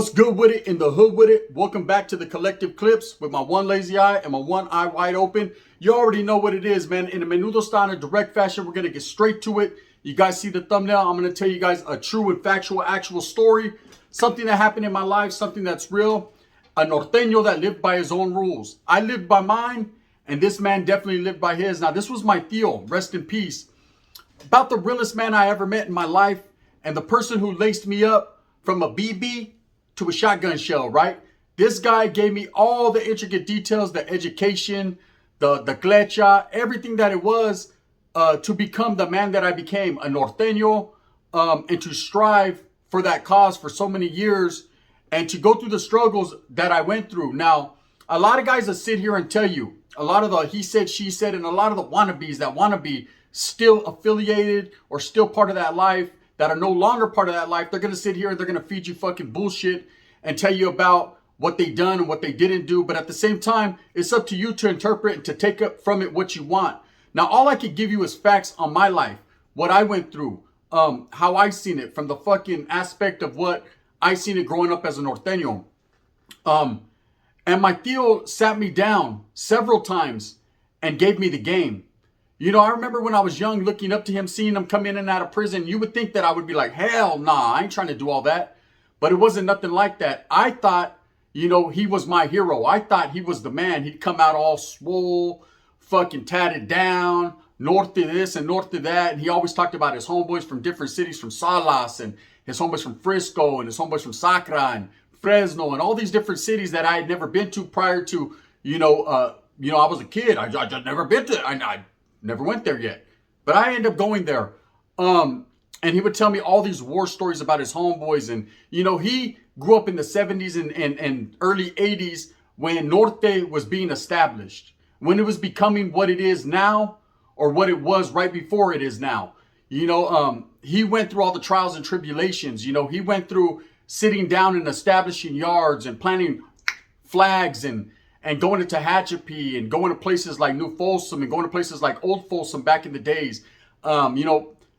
What's good with it in the hood with it? Welcome back to the Collective Clips with my one lazy eye and my one eye wide open. You already know what it is, man. In a menudo style direct fashion, we're going to get straight to it. You guys see the thumbnail. I'm going to tell you guys a true and factual actual story. Something that happened in my life, something that's real. A Norteño that lived by his own rules. I lived by mine, and this man definitely lived by his. Now, this was my tío. Rest in peace. About the realest man I ever met in my life, and the person who laced me up from a BB to a shotgun shell, right? This guy gave me all the intricate details, the education, the clecha, everything that it was to become the man that I became, a Norteño, and to strive for that cause for so many years and to go through the struggles that I went through. Now, a lot of guys that sit here and tell you, a lot of the he said, she said, and a lot of the wannabes that want to be still affiliated or still part of that life, that are no longer part of that life, they're going to sit here and they're going to feed you fucking bullshit and tell you about what they done and what they didn't do. But at the same time, it's up to you to interpret and to take up from it what you want. Now, all I could give you is facts on my life, what I went through, how I seen it from the fucking aspect of what I seen it growing up as a Norteño. And my tío sat me down several times and gave me the game. You know, I remember when I was young, looking up to him, seeing him come in and out of prison. You would think that I would be like, hell nah, I ain't trying to do all that. But it wasn't nothing like that. I thought, you know, he was my hero. I thought he was the man. He'd come out all swole, fucking tatted down, north to this and north to that. And he always talked about his homeboys from different cities, from Salas, and his homeboys from Frisco, and his homeboys from Sacra, and Fresno, and all these different cities that I had never been to prior to, I was a kid. I just never been to, I never went there yet, but I ended up going there. And he would tell me all these war stories about his homeboys. And, you know, he grew up in the 70s and early 80s when Norte was being established, when it was becoming what it is now, or what it was right before it is now. You know, he went through all the trials and tribulations. You know, he went through sitting down and establishing yards and planting flags and going to Tehachapi and going to places like New Folsom and going to places like Old Folsom back in the days.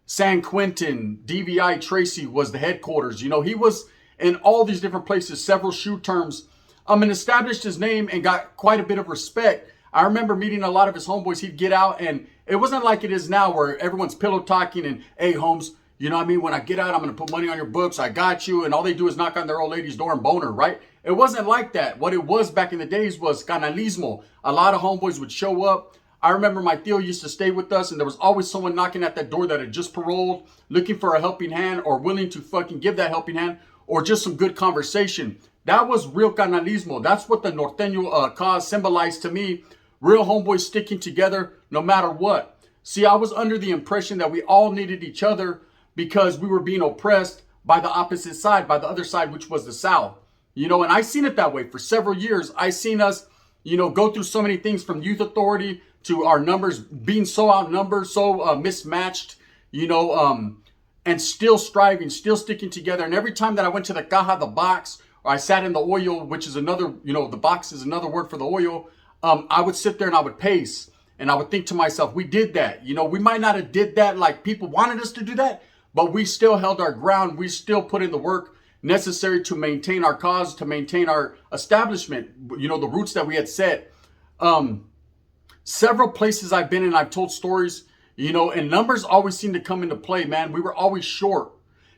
San Quentin, DVI Tracy was the headquarters. You know, he was in all these different places, several shoe terms, and established his name and got quite a bit of respect. I remember meeting a lot of his homeboys. He'd get out, and it wasn't like it is now where everyone's pillow talking and, hey, Holmes, you know what I mean? When I get out, I'm going to put money on your books. I got you. And all they do is knock on their old lady's door and boner, right? It wasn't like that. What it was back in the days was canalismo. A lot of homeboys would show up. I remember my tío used to stay with us, and there was always someone knocking at that door that had just paroled, looking for a helping hand or willing to fucking give that helping hand or just some good conversation. That was real canalismo. That's what the Norteño cause symbolized to me. Real homeboys sticking together no matter what. See, I was under the impression that we all needed each other because we were being oppressed by the opposite side, by the other side, which was the South. You know, and I seen it that way for several years. I seen us, go through so many things from youth authority to our numbers being so outnumbered, so mismatched, and still striving, still sticking together. And every time that I went to the caja, the box, or I sat in the oil, which is another, the box is another word for the oil, I would sit there and I would pace. And I would think to myself, we did that. You know, we might not have did that like people wanted us to do that, but we still held our ground. We still put in the work necessary to maintain our cause, to maintain our establishment, the roots that we had set. Several places I've been in, I've told stories, and numbers always seem to come into play, man. We were always short.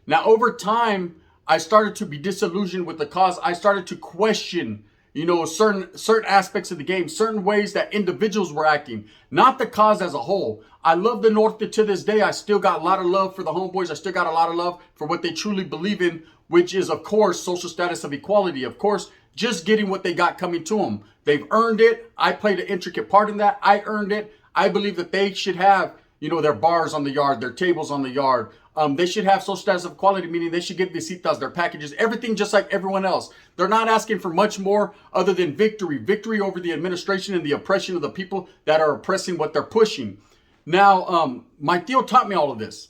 Now, over time, I started to be disillusioned with the cause. I started to question, certain aspects of the game, certain ways that individuals were acting, not the cause as a whole. I love the Norte to this day. I still got a lot of love for the homeboys. I still got a lot of love for what they truly believe in, which is, of course, social status of equality. Of course, just getting what they got coming to them. They've earned it. I played an intricate part in that. I earned it. I believe that they should have, their bars on the yard, their tables on the yard. They should have social status of equality, meaning they should get visitas, their packages, everything just like everyone else. They're not asking for much more other than victory over the administration and the oppression of the people that are oppressing what they're pushing. Now, my tío taught me all of this.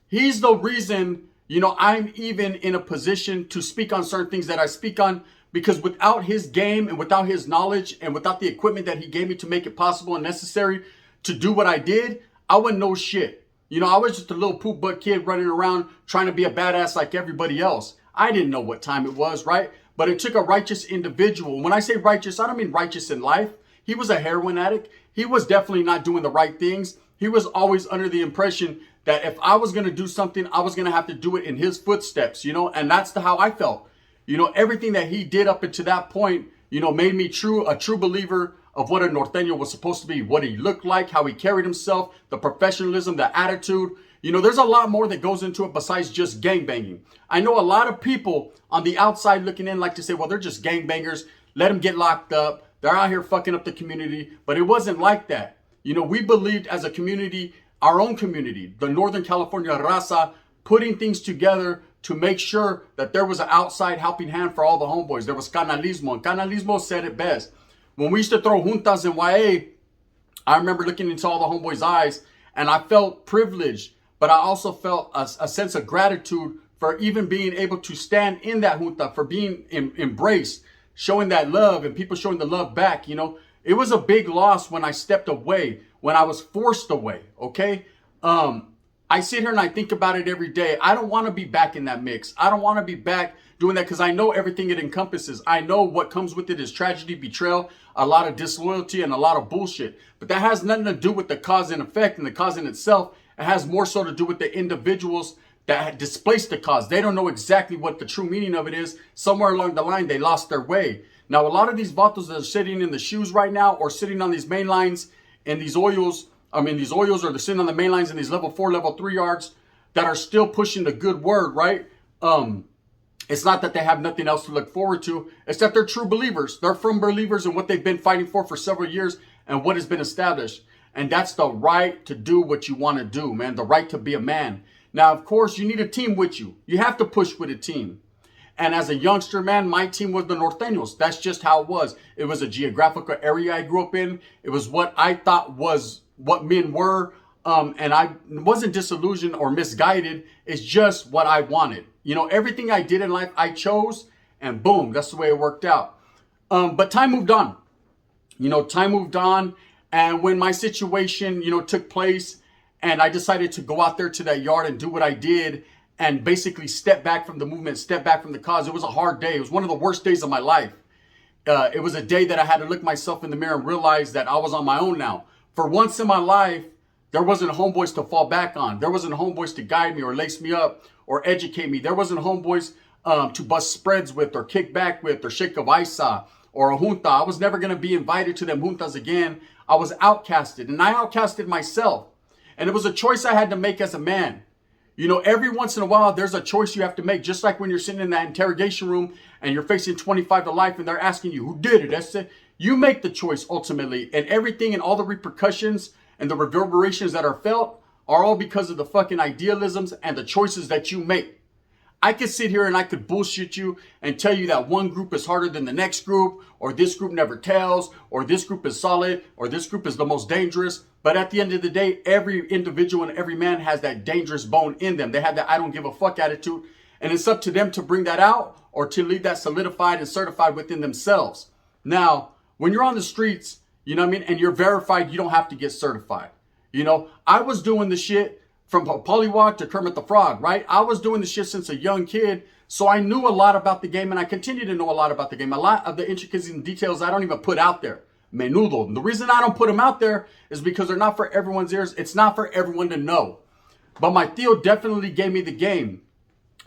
He's the reason, I'm even in a position to speak on certain things that I speak on, because without his game and without his knowledge and without the equipment that he gave me to make it possible and necessary to do what I did, I wouldn't know shit. I was just a little poop butt kid running around trying to be a badass like everybody else. I didn't know what time it was, right? But it took a righteous individual. When I say righteous, I don't mean righteous in life. He was a heroin addict. He was definitely not doing the right things. He was always under the impression that if I was going to do something, I was going to have to do it in his footsteps, you know, and that's how I felt. You know, everything that he did up until that point, you know, made me a true believer of what a Norteño was supposed to be, what he looked like, how he carried himself, the professionalism, the attitude. You know, there's a lot more that goes into it besides just gangbanging. I know a lot of people on the outside looking in like to say, well, they're just gangbangers. Let them get locked up. They're out here fucking up the community. But it wasn't like that. You know, we believed as a community, our own community, the Northern California raza, putting things together to make sure that there was an outside helping hand for all the homeboys. There was canalismo, and canalismo said it best. When we used to throw juntas in YA, I remember looking into all the homeboys' eyes, and I felt privileged, but I also felt a sense of gratitude for even being able to stand in that junta, for being embraced, showing that love, and people showing the love back. You know, it was a big loss when I stepped away, when I was forced away, okay? I sit here and I think about it every day. I don't want to be back in that mix. I don't want to be back doing that because I know everything it encompasses. I know what comes with it is tragedy, betrayal, a lot of disloyalty, and a lot of bullshit. But that has nothing to do with the cause and effect and the cause in itself. It has more so to do with the individuals that displaced the cause. They don't know exactly what the true meaning of it is. Somewhere along the line, they lost their way. Now, a lot of these vatos that are sitting in the shoes right now or sitting on these main lines and these oyos, or they're sitting on the main lines in these level 4, level 3 yards that are still pushing the good word, right? It's not that they have nothing else to look forward to. It's that they're true believers. They're firm believers in what they've been fighting for several years and what has been established. And that's the right to do what you want to do, man. The right to be a man. Now, of course, you need a team with you. You have to push with a team. And as a youngster, man, my team was the Norteños. That's just how it was. It was a geographical area I grew up in. It was what I thought was what men were. And I wasn't disillusioned or misguided. It's just what I wanted. You know, everything I did in life, I chose. And boom, that's the way it worked out. But time moved on. You know, time moved on. And when my situation, you know, took place and I decided to go out there to that yard and do what I did and basically step back from the movement, step back from the cause. It was a hard day. It was one of the worst days of my life. It was a day that I had to look myself in the mirror and realize that I was on my own now. For once in my life, there wasn't homeboys to fall back on. There wasn't homeboys to guide me or lace me up or educate me. There wasn't homeboys to bust spreads with or kick back with or shake a vaisa or a junta. I was never going to be invited to them juntas again. I was outcasted, and I outcasted myself. And it was a choice I had to make as a man. You know, every once in a while, there's a choice you have to make. Just like when you're sitting in that interrogation room and you're facing 25 to life and they're asking you, who did it? That's it. You make the choice ultimately. And everything and all the repercussions and the reverberations that are felt are all because of the fucking idealisms and the choices that you make. I could sit here and I could bullshit you and tell you that one group is harder than the next group, or this group never tells, or this group is solid, or this group is the most dangerous. But at the end of the day, every individual and every man has that dangerous bone in them. They have that I don't give a fuck attitude. And it's up to them to bring that out or to leave that solidified and certified within themselves. Now, when you're on the streets, you know what I mean, and you're verified, you don't have to get certified. You know, I was doing the shit from Pollywog to Kermit the Frog, right? I was doing this shit since a young kid, so I knew a lot about the game, and I continue to know a lot about the game. A lot of the intricacies and details I don't even put out there. Menudo. And the reason I don't put them out there is because they're not for everyone's ears. It's not for everyone to know. But my Theo definitely gave me the game.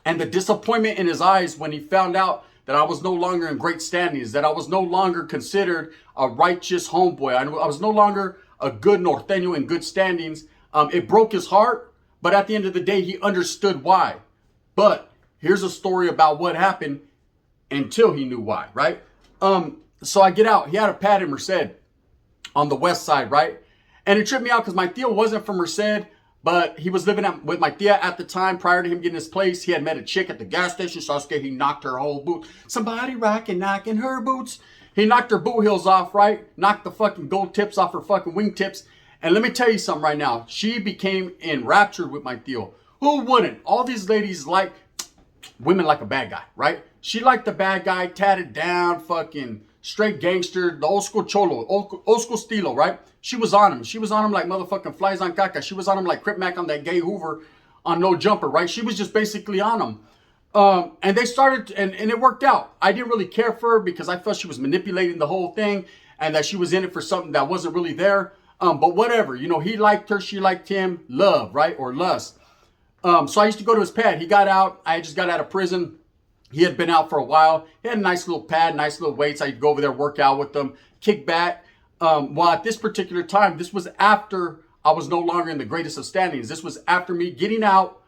And the disappointment in his eyes when he found out that I was no longer in great standings, that I was no longer considered a righteous homeboy. I was no longer a good Norteño in good standings. It broke his heart. But at the end of the day, he understood why. But here's a story about what happened until he knew why, right? So I get out. He had a pad in Merced on the west side, right? And it tripped me out because my Theo wasn't from Merced, but he was living with my Thea at the time. Prior to him getting his place, he had met a chick at the gas station. So I was scared he knocked her whole boot. Somebody rocking, knocking her boots. He knocked her boot heels off, right? Knocked the fucking gold tips off her fucking wingtips. And let me tell you something right now. She became enraptured with my Theo. Who wouldn't? All these ladies like women like a bad guy, right? She liked the bad guy, tatted down, fucking straight gangster, the old school cholo, old school stilo, right? She was on him. She was on him like motherfucking flies on caca. She was on him like Crip Mac on that gay Hoover on No Jumper, right? She was just basically on him. And they started, and it worked out. I didn't really care for her because I felt she was manipulating the whole thing and that she was in it for something that wasn't really there. But whatever, you know, he liked her, she liked him, love, right? Or lust. So I used to go to his pad. He got out. I just got out of prison. He had been out for a while. He had a nice little pad, nice little weights. I'd go over there, work out with them, kick back. Well, at this particular time, this was after I was no longer in the greatest of standings. This was after me getting out.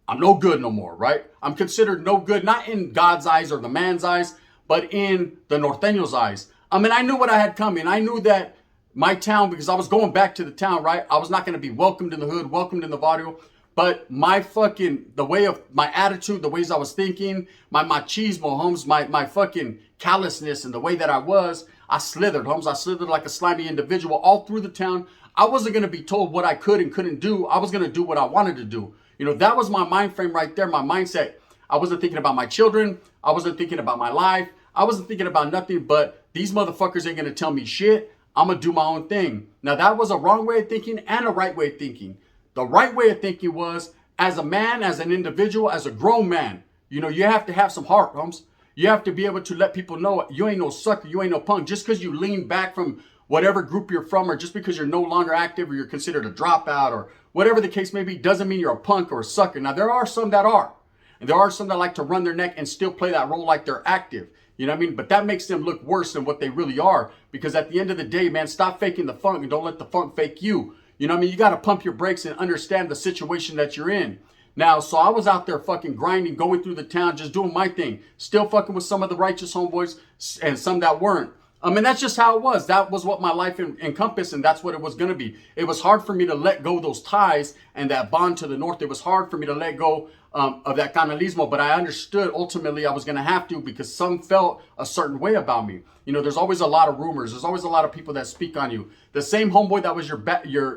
I'm no good no more, right? I'm considered no good, not in God's eyes or the man's eyes, but in the Norteño's eyes. I mean, I knew what I had coming. I knew that my town, because I was going back to the town, right? I was not going to be welcomed in the hood, welcomed in the barrio. But the way of my attitude, the ways I was thinking, my machismo, Holmes, my fucking callousness and the way that I slithered, Holmes. I slithered like a slimy individual all through the town. I wasn't going to be told what I could and couldn't do. I was going to do what I wanted to do. You know, that was my mind frame right there, my mindset. I wasn't thinking about my children. I wasn't thinking about my life. I wasn't thinking about nothing but these motherfuckers ain't going to tell me shit. I'm going to do my own thing. Now, that was a wrong way of thinking and a right way of thinking. The right way of thinking was, as a man, as an individual, as a grown man, you know, you have to have some heart, Holmes. You have to be able to let people know you ain't no sucker, you ain't no punk. Just because you lean back from whatever group you're from, or just because you're no longer active or you're considered a dropout or whatever the case may be, doesn't mean you're a punk or a sucker. Now, there are some that are. And there are some that like to run their neck and still play that role like they're active. You know what I mean? But that makes them look worse than what they really are. Because at the end of the day, man, stop faking the funk and don't let the funk fake you. You know what I mean? You got to pump your brakes and understand the situation that you're in. Now, so I was out there fucking grinding, going through the town, just doing my thing. Still fucking with some of the righteous homeboys and some that weren't. I mean, that's just how it was. That was what my life encompassed, and that's what it was going to be. It was hard for me to let go of those ties and that bond to the north. It was hard for me to let go of that canalismo, but I understood ultimately I was going to have to, because some felt a certain way about me. You know, there's always a lot of rumors. There's always a lot of people that speak on you. The same homeboy that was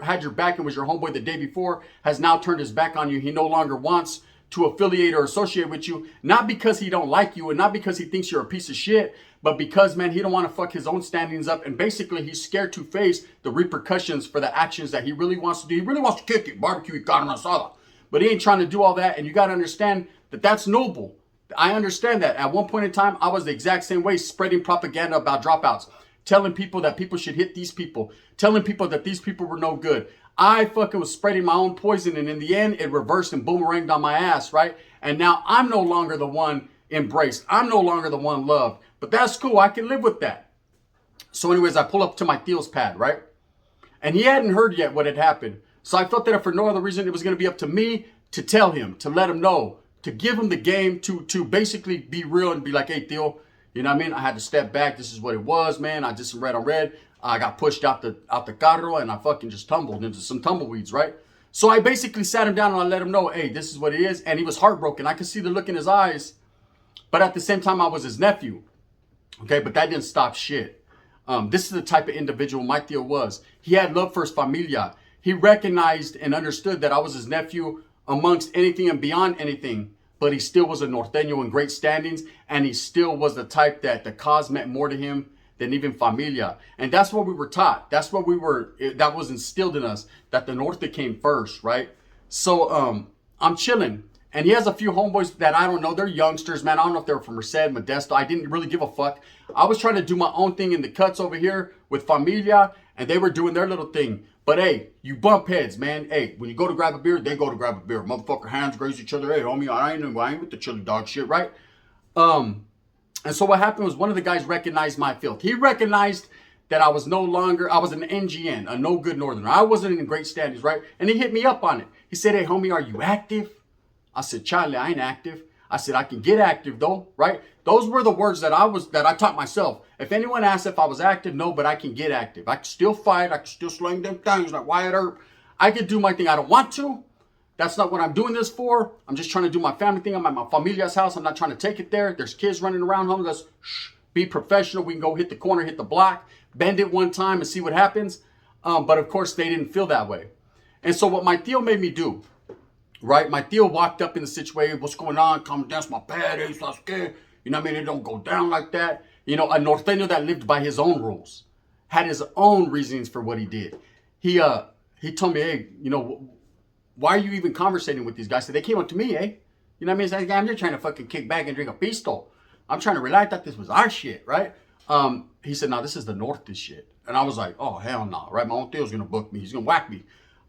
had your back and was your homeboy the day before has now turned his back on you. He no longer wants to affiliate or associate with you, not because he don't like you and not because he thinks you're a piece of shit, but because, man, he don't want to fuck his own standings up, and basically he's scared to face the repercussions for the actions that he really wants to do. He really wants to kick it, barbecue, carne asada, but he ain't trying to do all that, and you got to understand that that's noble. I understand that. At one point in time, I was the exact same way, spreading propaganda about dropouts, telling people that people should hit these people, telling people that these people were no good. I fucking was spreading my own poison, and in the end, it reversed and boomeranged on my ass, right? And now I'm no longer the one embraced. I'm no longer the one loved. But that's cool. I can live with that. So anyways, I pull up to my Theo's pad, right? And he hadn't heard yet what had happened. So I felt that if for no other reason, it was going to be up to me to tell him, to let him know, to give him the game, to basically be real and be like, hey, Theo, you know what I mean? I had to step back. This is what it was, man. I did some red on red. I got pushed out the carro and I fucking just tumbled into some tumbleweeds, right? So I basically sat him down and I let him know, hey, this is what it is. And he was heartbroken. I could see the look in his eyes. But at the same time, I was his nephew. Okay, but that didn't stop shit. This is the type of individual my Theo was. He had love for his familia. He recognized and understood that I was his nephew amongst anything and beyond anything. But he still was a Norteño in great standings. And he still was the type that the cause meant more to him than even familia. And that's what we were taught. That's what that was instilled in us, that the Norte came first, right? So I'm chilling. And he has a few homeboys that I don't know. They're youngsters, man. I don't know if they were from Merced, Modesto. I didn't really give a fuck. I was trying to do my own thing in the cuts over here with familia, and they were doing their little thing. But hey, you bump heads, man. Hey, when you go to grab a beer, they go to grab a beer. Motherfucker hands graze each other. Hey, homie, I ain't with the chili dog shit, right? And so what happened was one of the guys recognized my filth. He recognized that I was an NGN, a no good northerner. I wasn't in great standings, right? And he hit me up on it. He said, hey, homie, are you active? I said, Charlie, I ain't active. I said, I can get active though, right? Those were the words that I taught myself. If anyone asked if I was active, no, but I can get active. I can still fight. I can still sling them things like Wyatt Earp. I can do my thing. I don't want to. That's not what I'm doing this for. I'm just trying to do my family thing. I'm at my familia's house. I'm not trying to take it there. There's kids running around home. Let's be professional. We can go hit the corner, hit the block, bend it one time and see what happens. But of course, they didn't feel that way. And so what my Theo made me do, right? My Theo walked up in the situation. What's going on? Come dance my pad. Hey, Sasuke. You know what I mean? It don't go down like that. You know, a Norteño that lived by his own rules, had his own reasons for what he did. He told me, hey, you know, why are you even conversating with these guys? So they came up to me, eh? You know what I mean? It's like, I'm just trying to fucking kick back and drink a pisto. I'm trying to relax. I thought this was our shit, right? He said, no, this is the North, this shit. And I was like, oh, hell no, right? My own Theo's going to book me. He's going to whack me.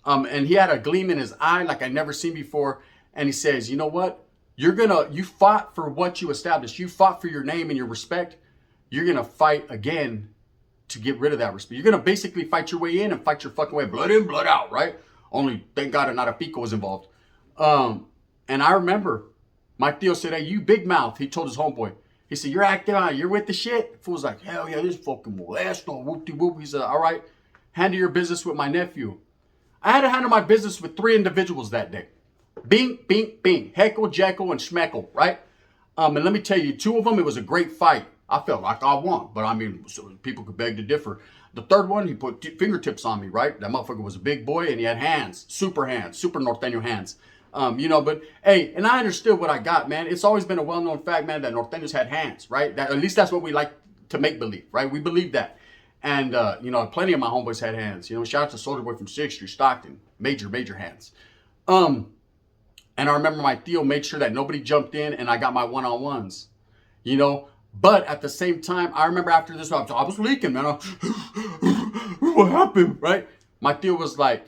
And he had a gleam in his eye like I'd never seen before. And he says, you know what? You fought for what you established. You fought for your name and your respect. You're going to fight again to get rid of that respect. You're going to basically fight your way in and fight your fucking way. Blood in, blood out, right? Only, thank God, not a Pico was involved. And I remember my Theo said, hey, you big mouth. He told his homeboy. He said, you're acting on, you're with the shit? Fool's like, hell yeah, this fucking molesto, whoop-de-whoop. He said, all right, handle your business with my nephew. I had to handle my business with 3 individuals that day. Bing, bing, bing. Heckle, Jekyll, and Schmeckle, right? And let me tell you, 2 of them, it was a great fight. I felt like I won, but I mean, so people could beg to differ. The 3rd one, he put fingertips on me, right? That motherfucker was a big boy, and he had hands, super Norteno hands. But hey, and I understood what I got, man. It's always been a well-known fact, man, that Nortenos had hands, right? At least that's what we like to make believe, right? We believe that. And, plenty of my homeboys had hands. Shout out to Soldier Boy from 6th Street, Stockton. Major hands. And I remember my Theo made sure that nobody jumped in and I got my one-on-ones, But at the same time, I remember after this, I was leaking, man. What happened, right? My Theo was like,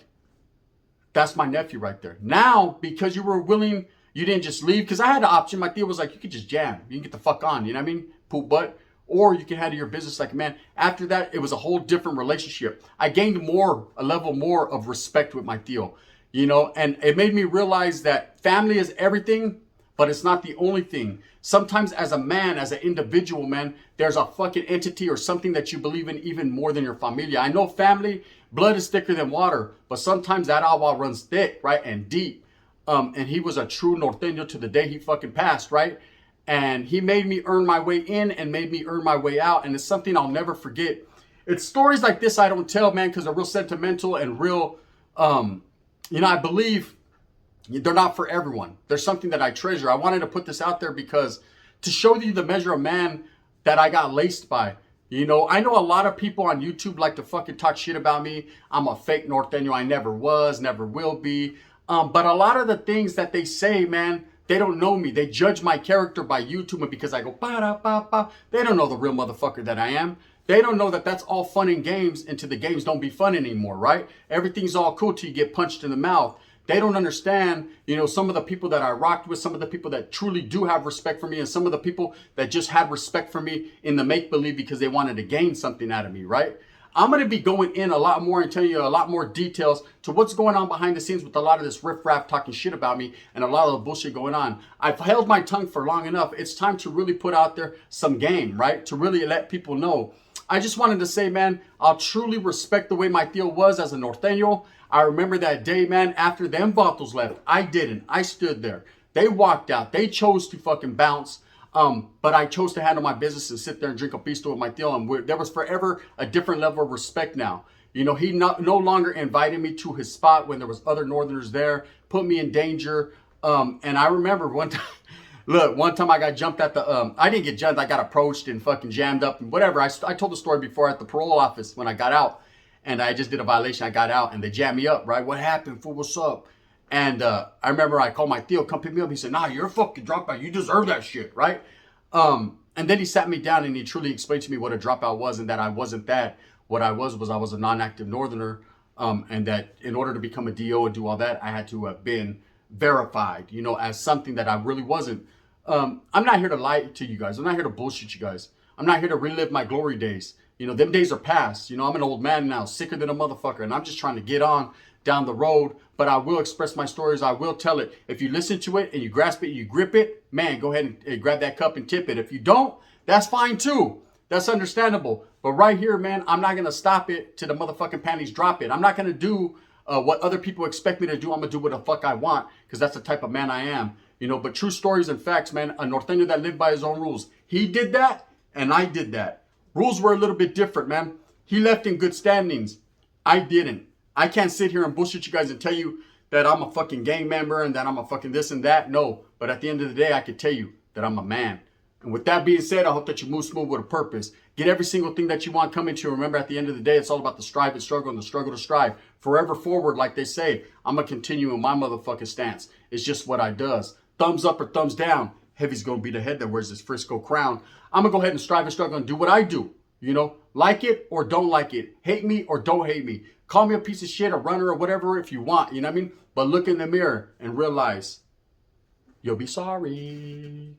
that's my nephew right there. Now, because you were willing, you didn't just leave. Because I had the option. My Theo was like, you could just jam. You can get the fuck on. You know what I mean? Poop butt. Or you can handle your business like a man. After that, it was a whole different relationship. I gained a level more of respect with my Theo. And it made me realize that family is everything, but it's not the only thing. Sometimes as a man, as an individual, man, there's a fucking entity or something that you believe in even more than your familia. I know family, blood is thicker than water, but sometimes that agua runs thick, right, and deep. And he was a true Norteño to the day he fucking passed, right? And he made me earn my way in and made me earn my way out. And it's something I'll never forget. It's stories like this I don't tell, man, because they're real sentimental and real, I believe they're not for everyone. There's something that I treasure. I wanted to put this out there because to show you the measure of man that I got laced by. I know a lot of people on YouTube like to fucking talk shit about me. I'm a fake Norteño. I never was, never will be. But a lot of the things that they say, man, they don't know me. They judge my character by YouTube and because I go ba-da-ba-ba. They don't know the real motherfucker that I am. They don't know that that's all fun and games until the games don't be fun anymore, right? Everything's all cool till you get punched in the mouth. They don't understand, some of the people that I rocked with, some of the people that truly do have respect for me, and some of the people that just had respect for me in the make-believe because they wanted to gain something out of me, right? I'm going to be going in a lot more and telling you a lot more details to what's going on behind the scenes with a lot of this riff-raff talking shit about me and a lot of the bullshit going on. I've held my tongue for long enough. It's time to really put out there some game, right? To really let people know. I just wanted to say, man, I'll truly respect the way my Theo was as a Norteño. I remember that day, man, after them vatos left. I didn't. I stood there. They walked out. They chose to fucking bounce. But I chose to handle my business and sit there and drink a pisto with my Theo. And there was forever a different level of respect now. He no longer invited me to his spot when there was other Northerners there, put me in danger. And I remember one time, one time I got jumped at the, I didn't get jumped. I got approached and fucking jammed up and whatever. I told the story before at the parole office when I got out. And I just did a violation. I got out and they jammed me up, right? What happened, fool? What's up? And I remember I called my Theo, come pick me up. He said, nah, you're a fucking dropout. You deserve that shit, right? And then he sat me down and he truly explained to me what a dropout was and that I wasn't that. What I was I was a non-active Northerner. And that in order to become a DO and do all that, I had to have been verified, as something that I really wasn't. I'm not here to lie to you guys. I'm not here to bullshit you guys. I'm not here to relive my glory days. Them days are past. I'm an old man now, sicker than a motherfucker. And I'm just trying to get on down the road. But I will express my stories. I will tell it. If you listen to it and you grasp it, you grip it, man, go ahead and grab that cup and tip it. If you don't, that's fine too. That's understandable. But right here, man, I'm not going to stop it till the motherfucking panties drop it. I'm not going to do what other people expect me to do. I'm going to do what the fuck I want because that's the type of man I am. But true stories and facts, man, a Norteño that lived by his own rules. He did that and I did that. Rules were a little bit different, man. He left in good standings. I didn't. I can't sit here and bullshit you guys and tell you that I'm a fucking gang member and that I'm a fucking this and that. No. But at the end of the day, I can tell you that I'm a man. And with that being said, I hope that you move smooth with a purpose. Get every single thing that you want coming to you. Remember, at the end of the day, it's all about the strive and struggle and the struggle to strive. Forever forward, like they say. I'm going to continue in my motherfucking stance. It's just what I does. thumbs up or thumbs down. Heavy's going to be the head that wears this Frisco crown. I'm going to go ahead and strive and struggle and do what I do. You know, like it or don't like it. Hate me or don't hate me. Call me a piece of shit, a runner, or whatever if you want. You know what I mean? But look in the mirror and realize you'll be sorry.